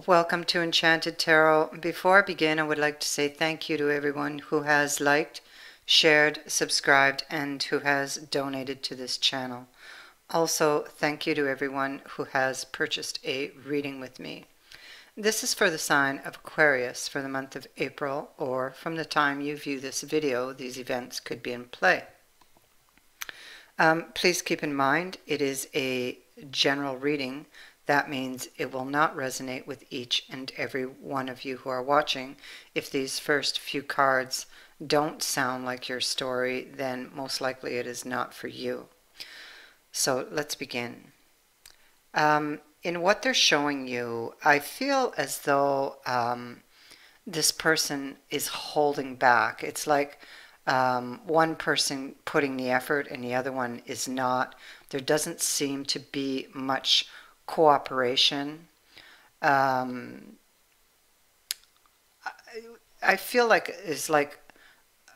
Welcome to Enchanted Tarot. Before I begin, I would like to say thank you to everyone who has liked, shared, subscribed, and who has donated to this channel. Also, thank you to everyone who has purchased a reading with me. This is for the sign of Aquarius for the month of April, or from the time you view this video, these events could be in play. Please keep in mind it is a general reading. That means it will not resonate with each and every one of you who are watching. If these first few cards don't sound like your story, then most likely it is not for you. So let's begin. In what they're showing you, I feel as though this person is holding back. It's like one person putting the effort and the other one is not. There doesn't seem to be much cooperation. I feel like it's like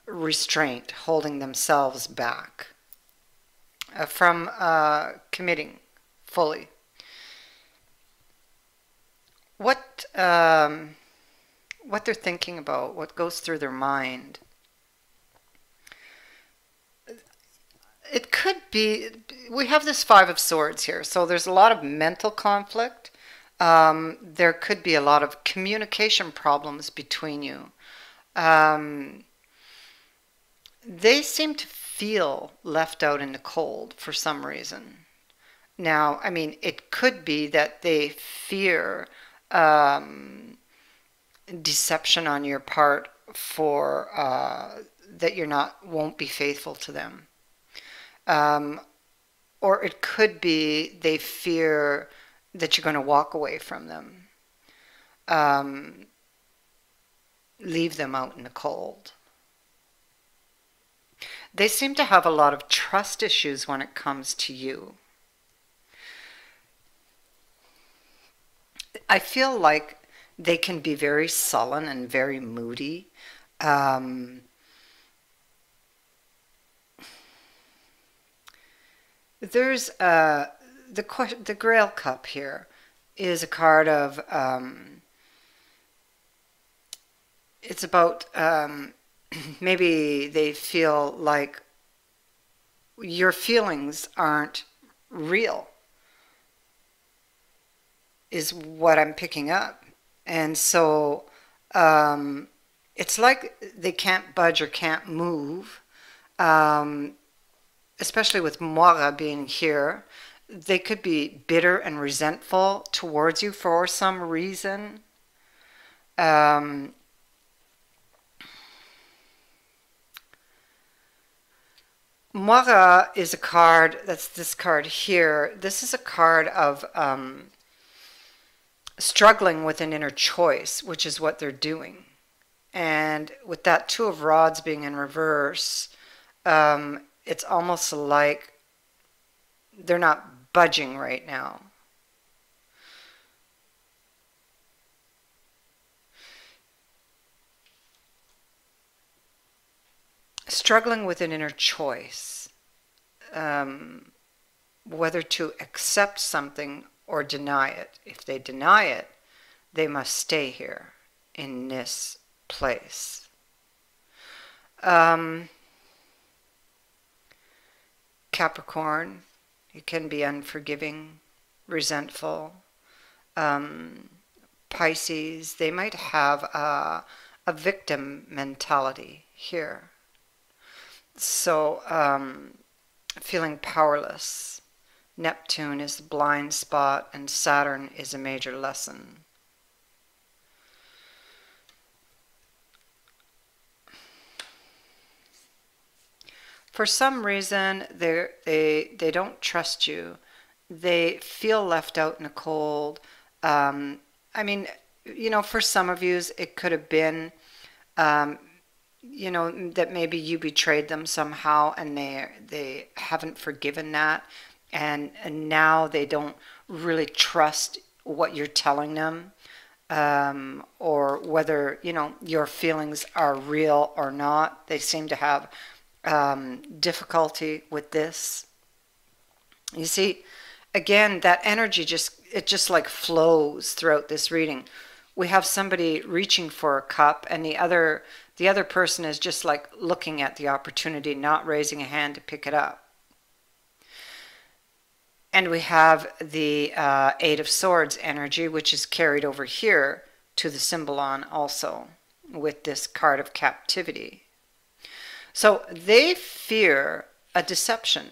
restraint, holding themselves back from committing fully. What they're thinking about, what goes through their mind. It could be, we have this Five of Swords here, so there's a lot of mental conflict. There could be a lot of communication problems between you. They seem to feel left out in the cold for some reason. Now, I mean, it could be that they fear deception on your part for that won't be faithful to them. Or it could be they fear that you're going to walk away from them, leave them out in the cold. They seem to have a lot of trust issues when it comes to you. I feel like they can be very sullen and very moody. There's the Grail Cup here is a card of it's about maybe they feel like your feelings aren't real, is what I'm picking up. And so it's like they can't budge or can't move. Especially with Moira being here, they could be bitter and resentful towards you for some reason. Moira is a card, that's this card here. This is a card of struggling with an inner choice, which is what they're doing. And with that Two of Rods being in reverse, it's almost like they're not budging right now. Struggling with an inner choice, whether to accept something or deny it. If they deny it, they must stay here in this place. Capricorn, you can be unforgiving, resentful. Pisces, they might have a victim mentality here. So, feeling powerless. Neptune is the blind spot, and Saturn is a major lesson. For some reason, they don't trust you. They feel left out in the cold. I mean, you know, for some of you, it could have been, you know, that maybe you betrayed them somehow, and they haven't forgiven that, and now they don't really trust what you're telling them, or whether, you know, your feelings are real or not. They seem to have difficulty with this. You see, again, that energy just like flows throughout this reading. We have somebody reaching for a cup, and the other person is just like looking at the opportunity, not raising a hand to pick it up. And we have the Eight of Swords energy, which is carried over here to the Symbolon also with this card of captivity. So they fear a deception.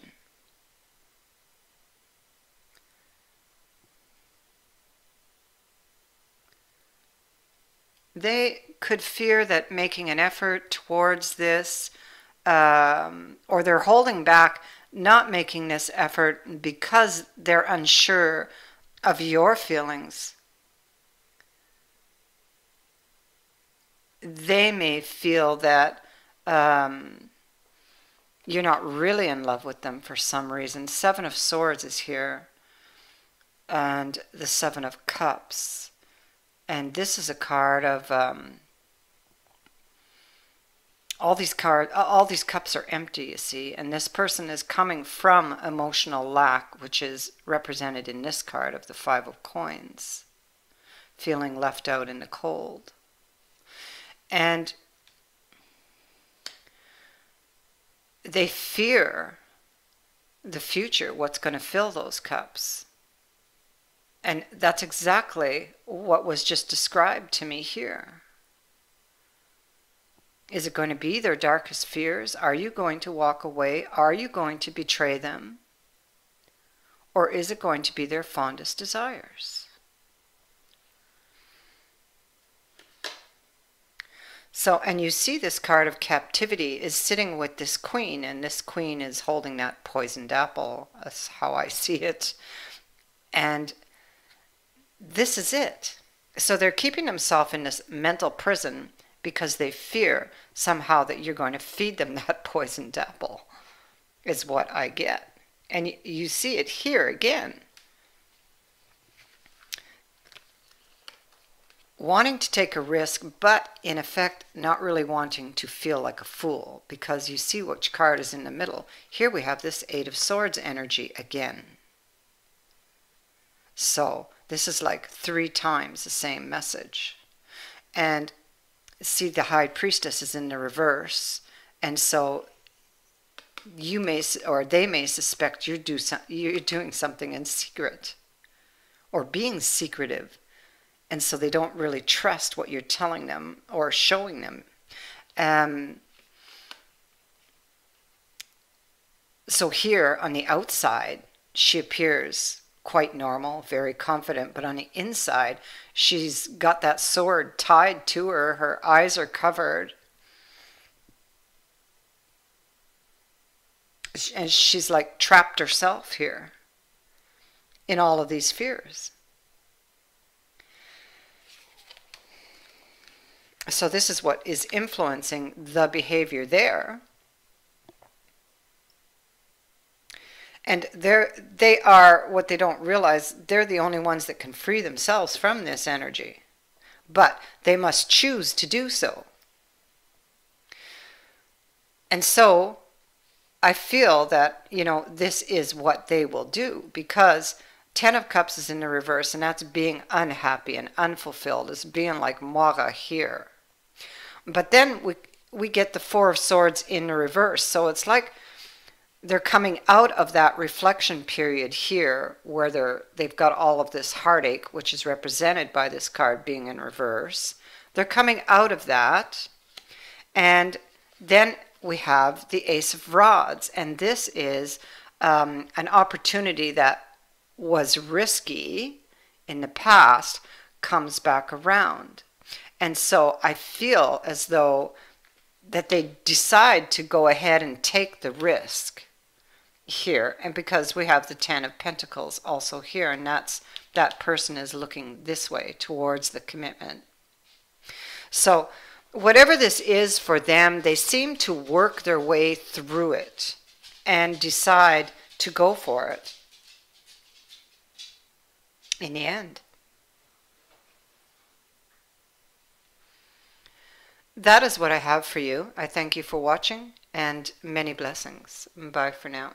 They could fear that making an effort towards this, or they're holding back not making this effort because they're unsure of your feelings. They may feel that you're not really in love with them for some reason. Seven of Swords is here, and the Seven of Cups. And this is a card of all these cups are empty, you see, and this person is coming from emotional lack, which is represented in this card of the Five of Coins, feeling left out in the cold. And they fear the future, what's going to fill those cups. And that's exactly what was just described to me here. Is it going to be their darkest fears? Are you going to walk away? Are you going to betray them? Or is it going to be their fondest desires? So, and you see this card of captivity is sitting with this queen, and this queen is holding that poisoned apple. That's how I see it. And this is it. So they're keeping themselves in this mental prison because they fear somehow that you're going to feed them that poisoned apple, is what I get. And you see it here again. Wanting to take a risk, but in effect not really wanting to feel like a fool, because you see which card is in the middle. Here we have this Eight of Swords energy again. So this is like 3 times the same message. And see, the High Priestess is in the reverse, and so you may, or they may suspect you're doing something in secret or being secretive, and so they don't really trust what you're telling them or showing them. So here on the outside she appears quite normal, very confident, but on the inside she's got that sword tied to her, her eyes are covered, and she's like trapped herself here in all of these fears. So this is what is influencing the behavior there. And they are, what they don't realize, they're the only ones that can free themselves from this energy. But they must choose to do so. And so I feel that, you know, this is what they will do, because Ten of Cups is in the reverse, and that's being unhappy and unfulfilled. It's being like Mara here. But then we get the Four of Swords in the reverse. So it's like they're coming out of that reflection period here where they've got all of this heartache, which is represented by this card being in reverse. They're coming out of that. And then we have the Ace of Rods. And this is an opportunity that was risky in the past comes back around. And so I feel as though that they decide to go ahead and take the risk here, and because we have the Ten of Pentacles also here, and that person is looking this way towards the commitment. So whatever this is for them, they seem to work their way through it and decide to go for it in the end. That is what I have for you. I thank you for watching, and many blessings. Bye for now.